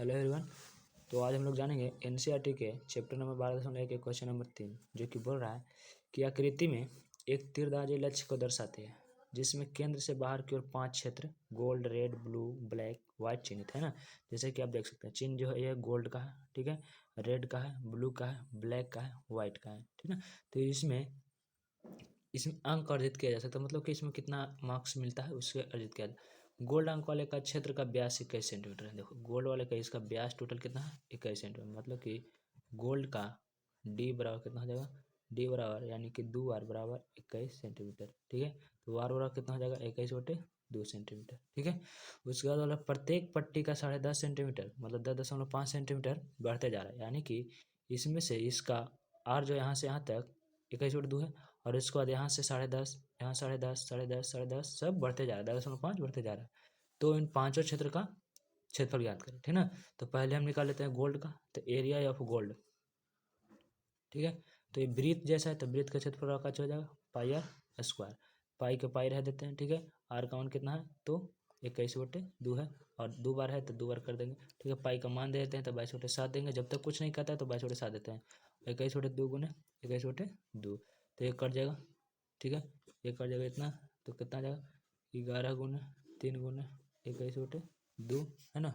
Hello everyone. तो आज हम लोग जानेंगे एनसीईआरटी के चैप्टर नंबर 12.1 के क्वेश्चन नंबर 3, जो कि बोल रहा है कि आकृति में एक तीरंदाजी लक्ष्य को दर्शाती है जिसमें केंद्र से बाहर की ओर 5 क्षेत्र gold, red, blue, black, white चिन्हित है ना। जैसे कि आप देख सकते हैं चिन्ह जो है यह गोल्ड का है, ठीक है, रेड का है, ब्लू का है, ब्लैक का है, व्हाइट का है, ठीक है। तो इसमें अंक अर्जित किया जा सकता है, मतलब कि इसमें कितना मार्क्स मिलता है उससे अर्जित किया जाता है। गोल्ड अंक वाले का क्षेत्र का व्यास 21 सेंटीमीटर है। देखो गोल्ड वाले का इसका व्यास टोटल कितना है 21 सेंटीमीटर, मतलब कि गोल्ड का डी बराबर कितना हो जाएगा, डी बराबर यानी कि 2 r बराबर 21 सेंटीमीटर, ठीक है। तो r बराबर कितना हो जाएगा 21/2 सेंटीमीटर, ठीक है। उसके बाद वाला प्रत्येक पट्टी का 10.5 सेंटीमीटर मतलब 10.5 सेंटीमीटर बढ़ते जा रहा है, यानी कि इसमें से इसका r जो यहाँ से यहाँ तक 21/2 है, और इसके बाद यहाँ से 10.5, यहाँ 10.5, 10.5, 10.5 सब बढ़ते जा रहा है, 10.5 बढ़ते जा रहा है। तो इन पांचों क्षेत्र का क्षेत्रफल ज्ञात करें, ठीक ना। तो पहले हम निकाल लेते हैं गोल्ड का, तो एरिया ऑफ गोल्ड, ठीक है। तो ये वृत्त जैसा है तो वृत्त का क्षेत्रफल का हो जाएगा पाई आर स्क्वायर, पाई के पाई रह देते हैं, ठीक है। आर का मान कितना है तो 21/2 है, और 2 बार है तो 2 बार कर देंगे, ठीक है। पाई का मान दे देते हैं तो 22/7 देंगे, जब तक कुछ नहीं कहता है तो 22/7 देते हैं। 21/2 गुने 21/2 तो ये कट जाएगा, ठीक है। ये कट जाएगा इतना, तो कितना आ जाएगा 11 गुने 3 गुने 21/2 है ना।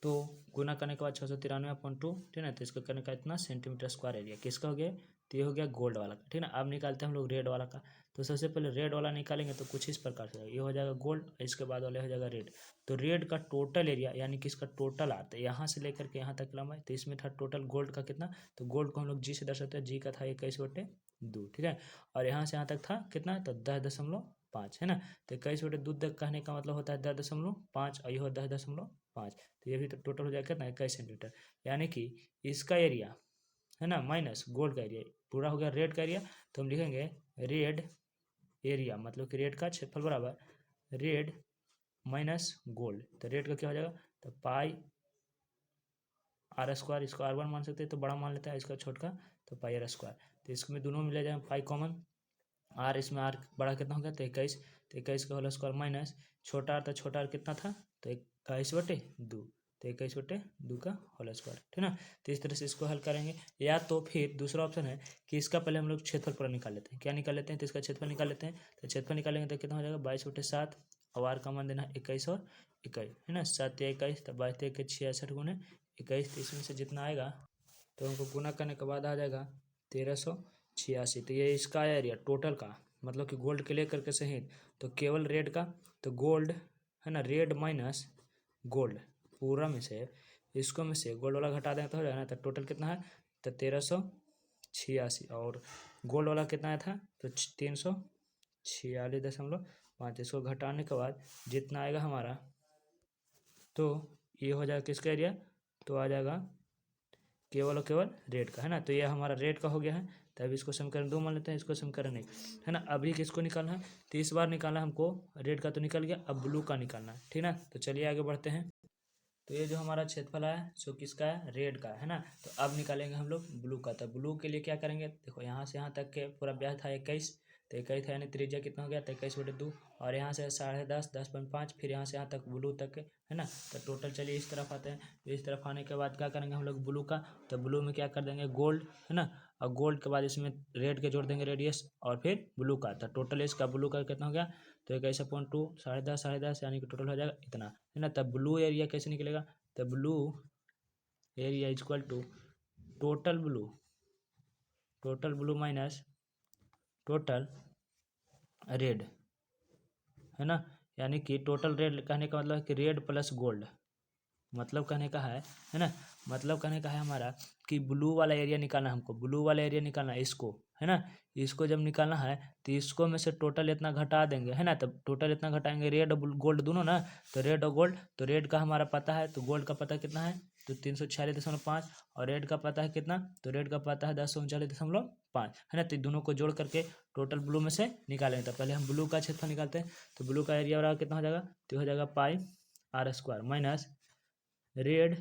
तो गुना करने के बाद 693.2, ठीक है ना। तो इसका करने का इतना सेंटीमीटर स्क्वायर एरिया किसका हो गया, तो ये हो गया गोल्ड वाला का, ठीक है ना। अब निकालते हैं हम लोग रेड वाला का। तो सबसे पहले रेड वाला निकालेंगे तो कुछ इस प्रकार से ये हो जाएगा गोल्ड, इसके बाद वाले हो जाएगा रेड। तो रेड का टोटल एरिया यानी कि इसका टोटल आता है यहाँ से लेकर के यहाँ तक लंबाई, तो इसमें था टोटल गोल्ड का कितना, तो गोल्ड को हम लोग जी से दर्शाते हैं, जी का था 21/2, ठीक है। और यहाँ से यहाँ तक था कितना, तो 10.5 है ना। तो 21/2 तक कहने का मतलब होता है 10.5, और यह 10.5, तो ये भी तो टोटल हो जाएगा कितना 21 सेंटीमीटर, यानी कि इसका एरिया है ना माइनस गोल्ड का एरिया पूरा हो गया रेड का एरिया। तो हम लिखेंगे रेड एरिया मतलब कि रेड का क्षेत्रफल बराबर रेड माइनस गोल्ड। तो रेड का क्या हो जाएगा, तो पाई आर स्क्वायर, इसको R1 मान सकते हैं तो बड़ा मान लेता है, इसका छोटा तो पाई आर स्क्वायर। तो इसमें दोनों में ले जाए पाई कॉमन, आर इसमें आर बड़ा कितना हो गया तो 21, तो 21 का होल स्क्वायर माइनस छोटा आर, तो छोटा आर कितना था तो 21/2, तो 21/2 का होल स्क्वायर, ठीक ना। तो इस तरह से इसको हल करेंगे, या तो फिर दूसरा ऑप्शन है कि इसका पहले हम लोग क्षेत्रफल पूरा निकाल लेते हैं। क्या निकाल लेते हैं, तो इसका क्षेत्रफल निकाल लेते हैं। तो क्षेत्रफल निकालेंगे तो कितना हो जाएगा 22/7, और आर का मान देना 21 और 21 है ना, 7 या 21, तो 22 के 66 गुने 21, तो इसमें से जितना आएगा तो हमको गुना करने के बाद आ जाएगा 1386। तो ये इसका एरिया टोटल का मतलब कि गोल्ड के लेकर के सहित, तो केवल रेड का, तो गोल्ड है ना, रेड माइनस गोल्ड पूरा में से इसको में से गोल्ड वाला घटा दें तो हो जाएगा ना। तो टोटल कितना है तो 1386, और गोल्ड वाला कितना आया था तो 346.5, इसको घटाने के बाद जितना आएगा हमारा तो ये हो जाएगा किसका एरिया, तो आ जाएगा केवल और केवल रेड का, है ना। तो ये हमारा रेड का हो गया है, तो अभी इसको समीकरण 2 मान लेते हैं, इसको समीकरण 1 है ना। अभी किसको निकालना है, तो इस बार निकालना है हमको रेड का, तो निकल गया, अब ब्लू का निकालना है, ठीक ना। तो चलिए आगे बढ़ते हैं। तो ये जो हमारा क्षेत्रफल है सो किसका है, रेड का है ना। तो अब निकालेंगे हम लोग ब्लू का। तो ब्लू के लिए क्या करेंगे, देखो यहाँ से यहाँ तक के पूरा व्यास था 21, तो 21 था यानी त्रिज्या कितना हो गया तो 21/2, और यहाँ से 10.5, 10.5, फिर यहाँ से यहाँ तक ब्लू तक है ना। तो टोटल चलिए इस तरफ आते हैं, तो इस तरफ आने के बाद क्या करेंगे हम लोग ब्लू का, तो ब्लू में क्या कर देंगे गोल्ड है ना, और गोल्ड के बाद इसमें रेड के जोड़ देंगे रेडियस, और फिर ब्लू का। तो टोटल इसका ब्लू का कितना हो गया तो 21/2, 10.5 यानी कि टोटल हो जाएगा इतना है ना। तब ब्लू एरिया कैसे निकलेगा, तो blue area equal to total blue minus total red है ना, यानी कि टोटल रेड कहने का मतलब है कि रेड प्लस गोल्ड, मतलब कहने का है ना, मतलब कहने का है हमारा कि ब्लू वाला एरिया निकालना है हमको, ब्लू वाला एरिया निकालना है इसको है ना। इसको जब निकालना है तो इसको में से टोटल इतना घटा देंगे है ना, तब टोटल इतना घटाएंगे रेड और गोल्ड दोनों ना, तो रेड और गोल्ड, तो रेड का हमारा पता है तो गोल्ड का पता कितना है तो 346.5, और रेड का पता है कितना तो रेड का पता है 1039.5 है ना। तो दोनों को जोड़ करके टोटल ब्लू में से निकालेंगे। तो पहले हम ब्लू का क्षेत्रफल निकालते हैं, तो ब्लू का एरिया बराबर कितना हो जाएगा, तो हो जाएगा pi r square minus red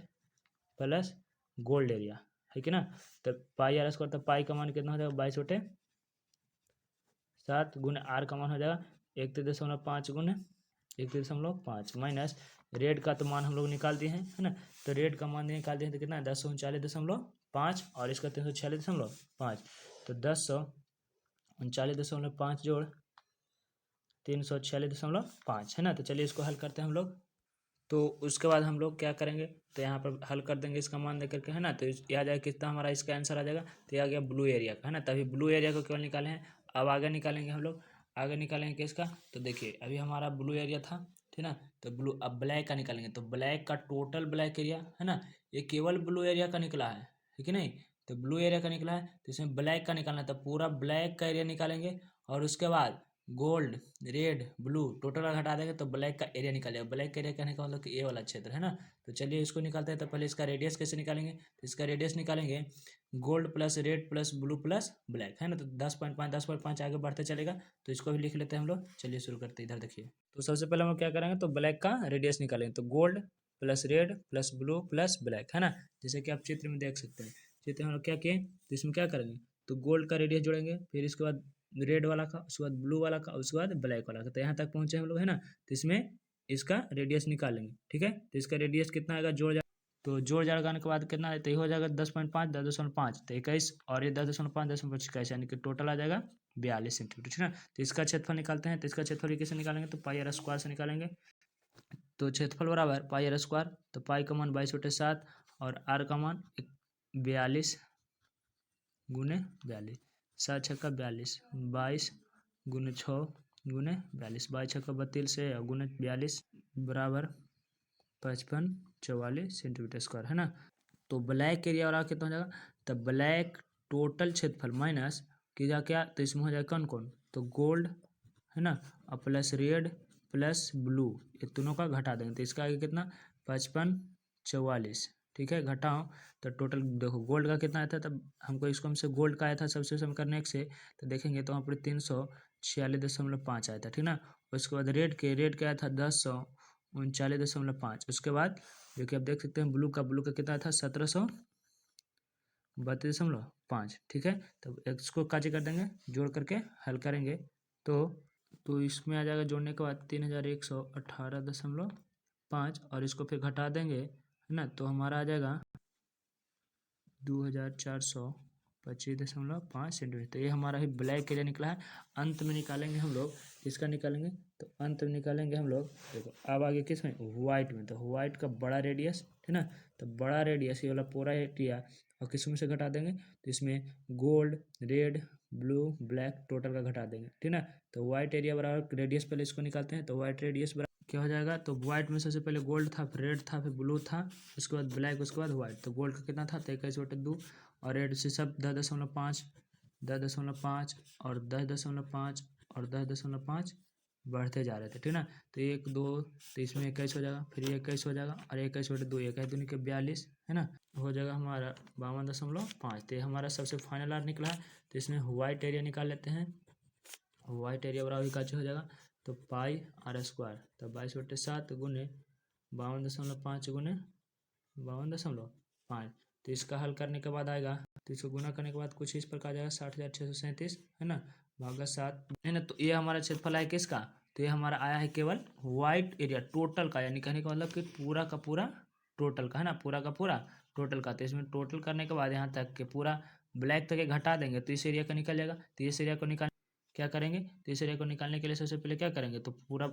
plus gold area है कि ना। तो पाई आर स्क्वायर, तो पाई का मान कितना हो जाएगा 22/7 गुने आर का मान हो जाएगा 31.5 गुने 31.5 माइनस रेड का तो मान हम लोग निकाल दिए हैं, है ना। तो रेड का मान निकाल दिए हैं, तो कितना है 1039.5 और इसका 346.5। तो 1039.5 जोड़ 346.5, है ना। तो चलिए इसको हल करते हैं हम लोग। तो उसके बाद हम लोग क्या करेंगे, तो यहाँ पर हल कर देंगे इसका मान दे करके, है ना। तो ये आ जाएगा कितना, हमारा इसका आंसर आ जाएगा। तो ये आ गया ब्लू एरिया का, है ना। तभी ब्लू एरिया को केवल निकाले हैं। अब आगे निकालेंगे हम लोग, आगे निकालेंगे किसका, तो देखिए अभी हमारा ब्लू एरिया था, ठीक ना। तो ब्लू, अब ब्लैक का निकालेंगे। तो ब्लैक का टोटल ब्लैक एरिया, है ना, ये केवल ब्लू एरिया का निकला है, ठीक है नहीं। तो ब्लू एरिया का निकला है, तो इसमें ब्लैक का निकालना है। तो पूरा ब्लैक का एरिया निकालेंगे और उसके बाद गोल्ड, रेड, ब्लू टोटल का घटा देंगे तो ब्लैक का एरिया निकालेगा। ब्लैक एरिया कहने का मतलब कि ये वाला क्षेत्र, है ना। तो चलिए इसको निकालते हैं। तो पहले इसका रेडियस कैसे निकालेंगे, तो इसका रेडियस निकालेंगे gold plus red plus blue plus black, है ना। तो 10.5 आगे बढ़ते चलेगा। तो इसको भी लिख लेते हैं हम लोग। चलिए शुरू करते हैं, इधर देखिए। तो सबसे पहले हम लोग क्या करेंगे, तो ब्लैक का रेडियस निकालेंगे। तो gold plus red plus blue plus black, है ना। जैसे कि आप चित्र में देख सकते हैं। चित्र में हम लोग क्या किए, तो इसमें क्या करेंगे, तो गोल्ड का रेडियस जोड़ेंगे, फिर इसके बाद रेड वाला का, उसके बाद ब्लू वाला का, उसके बाद ब्लैक वाला का। तो यहाँ तक पहुंचे हम लोग, है ना। तो इसमें इसका रेडियस निकालेंगे, ठीक है। तो इसका रेडियस कितना आएगा, जोड़, तो जोड़ जाड़ लगाने के बाद कितना है, तो ये हो जाएगा 10.5, 10.5 तो 21 और ये 10.5, 10.5 21, यानी कि टोटल आ जाएगा 42 सेंटीमीटर, ठीक है ना। तो इसका क्षेत्रफल निकालते हैं। तो इसका क्षेत्रफल कैसे निकालेंगे, तो पाई आर स्क्वायर से निकालेंगे। तो क्षेत्रफल बराबर पाई आर स्क्वायर, तो पाई का मान 22/7 और आर का मान 42 गुने 42, 7 छक्का 42, 22 गुने 6 गुने 42, 22 छक्का 32 से गुने 42 बराबर 5544 सेंटीमीटर स्क्वायर, है ना। तो ब्लैक एरिया वाला कितना हो जाएगा, तो ब्लैक टोटल क्षेत्रफल माइनस कीजिएगा क्या, तो इसमें हो जाएगा कौन कौन, तो गोल्ड, है ना, और प्लस रेड प्लस ब्लू, ये दोनों का घटा देंगे। तो इसका आगे कितना 5544, ठीक है। घटाओ तो टोटल देखो गोल्ड का कितना आया था, तब हमको इसको हमसे गोल्ड का आया था सबसे सम करने से, तो देखेंगे तो वहाँ पर 346.5 आया था, ठीक ना। उसके बाद रेड का आया था 1039.5। उसके बाद जो कि आप देख सकते हैं ब्लू का कितना था 1732.5, ठीक है। तो इसको काजी कर देंगे, जोड़ करके हल करेंगे। तो इसमें आ जाएगा जोड़ने के बाद 3118.5 और इसको फिर घटा देंगे, है ना। तो हमारा आ जाएगा 2425.5 सेंटीमीटर। तो ये हमारा ही ब्लैक एरिया निकला है। अंत में निकालेंगे हम लोग, किसका निकालेंगे, तो अंत में निकालेंगे हम लोग, देखो अब आगे किस में, व्हाइट में। तो व्हाइट का बड़ा रेडियस, है ना। तो बड़ा रेडियस ये वाला पूरा एरिया और किस में से घटा देंगे, तो इसमें gold, red, blue, black total का घटा देंगे, ठीक ना। तो व्हाइट एरिया बराबर रेडियस, पहले इसको निकालते हैं। तो व्हाइट रेडियस क्या हो जाएगा, तो व्हाइट में सबसे पहले गोल्ड था, फिर रेड था, फिर ब्लू था, उसके बाद ब्लैक, उसके बाद व्हाइट। तो गोल्ड का कितना था, 21/2 और रेड से सब 10.5, 10.5 और 10.5 और 10.5 बढ़ते जा रहे थे, ठीक ना। तो 1 2, तो इसमें 21 हो जाएगा, फिर 21 हो जाएगा और 21/2, 21 के 42, है ना, हो जाएगा हमारा 52.5। तो हमारा सबसे फाइनल आर निकला है। तो इसमें व्हाइट एरिया निकाल लेते हैं। व्हाइट एरिया बराबर का हो जाएगा, तो पाई आर स्क्वायर, तो 22/7 गुने 52.5 गुने 52.5। तो इसका हल करने के बाद आएगा, तो इसको गुना करने के बाद कुछ इस प्रकार आ जाएगा 60,637, है ना, भागा 7, है ना। तो ये हमारा क्षेत्रफल है किसका, तो ये हमारा आया है केवल व्हाइट एरिया टोटल का, यानी कहने का मतलब कि पूरा का पूरा टोटल का, है ना, पूरा का पूरा टोटल का। तो इसमें टोटल करने के बाद यहाँ तक के पूरा ब्लैक तक घटा देंगे तो इस एरिया का निकल जाएगा। तो इस एरिया को निकाल क्या करेंगे, तो इस एरिया को निकालने के लिए सबसे पहले क्या करेंगे, तो पूरा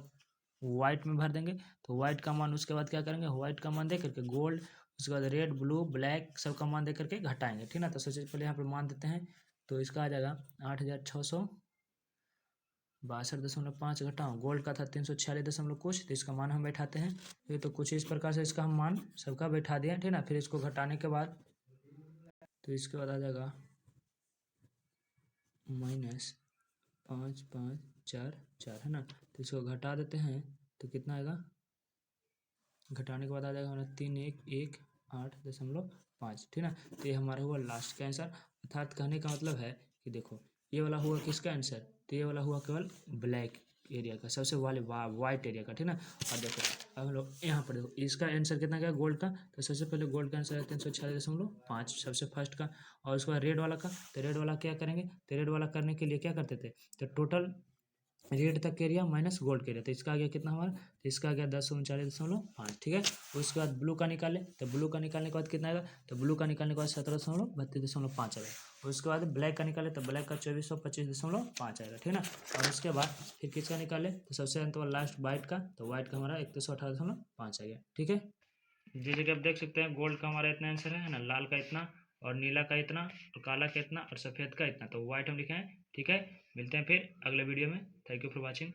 व्हाइट में भर देंगे। तो व्हाइट का मान, उसके बाद क्या करेंगे, व्हाइट का मान दे करके गोल्ड, उसके बाद रेड, ब्लू, ब्लैक सब का मान दे करके घटाएंगे, ठीक ना। तो सबसे पहले यहाँ पर मान देते हैं। तो इसका आ जाएगा 8662.5 घटाओ, गोल्ड का था 346 दशमलव कुछ, तो इसका मान हम बैठाते हैं। ये तो कुछ इस प्रकार से इसका हम मान सबका बैठा दिया, ठीक ना। फिर इसको घटाने के बाद, तो इसके बाद आ जाएगा -5544, है ना। तो इसको घटा देते हैं तो कितना आएगा, घटाने के बाद आ जाएगा हमारा 3118.5, ठीक ना। तो ये हमारा हुआ लास्ट का आंसर। अर्थात कहने का मतलब है कि देखो ये वाला हुआ किसका आंसर, तो ये वाला हुआ केवल ब्लैक एरिया का, सबसे वाले वाइट एरिया का, ठीक ना। और देखो अब हम लोग यहाँ पर देखो इसका आंसर कितना गया गोल्ड का, तो सबसे पहले गोल्ड का आंसर है 346.5 सबसे फर्स्ट का। और उसके बाद रेड वाला का, तो रेड वाला क्या करेंगे, तो रेड वाला करने के लिए क्या करते थे, तो टोटल रेड तक का एरिया माइनस गोल्ड का एरिया, तो इसका आ गया कितना हमारा, तो इसका आ गया 1039.5, ठीक है। उसके बाद ब्लू का निकाले, तो ब्लू का निकालने के बाद कितना आएगा, तो ब्लू का निकालने के बाद 1732.5 आएगा। उसके बाद ब्लैक का निकाले, तो ब्लैक का 2425.5 आएगा, ठीक है ना। और उसके बाद फिर किसका निकाले, तो सबसे अंत वाला लास्ट व्हाइट का, तो व्हाइट का हमारा 3118.5 आ गया, ठीक है। जैसे कि आप देख सकते हैं गोल्ड का हमारा इतना आंसर है ना, लाल का इतना, और नीला का इतना, और काला का इतना, और सफ़ेद का इतना, तो व्हाइट हम लिखे हैं, ठीक है। मिलते हैं फिर अगले वीडियो में। Thank you for watching.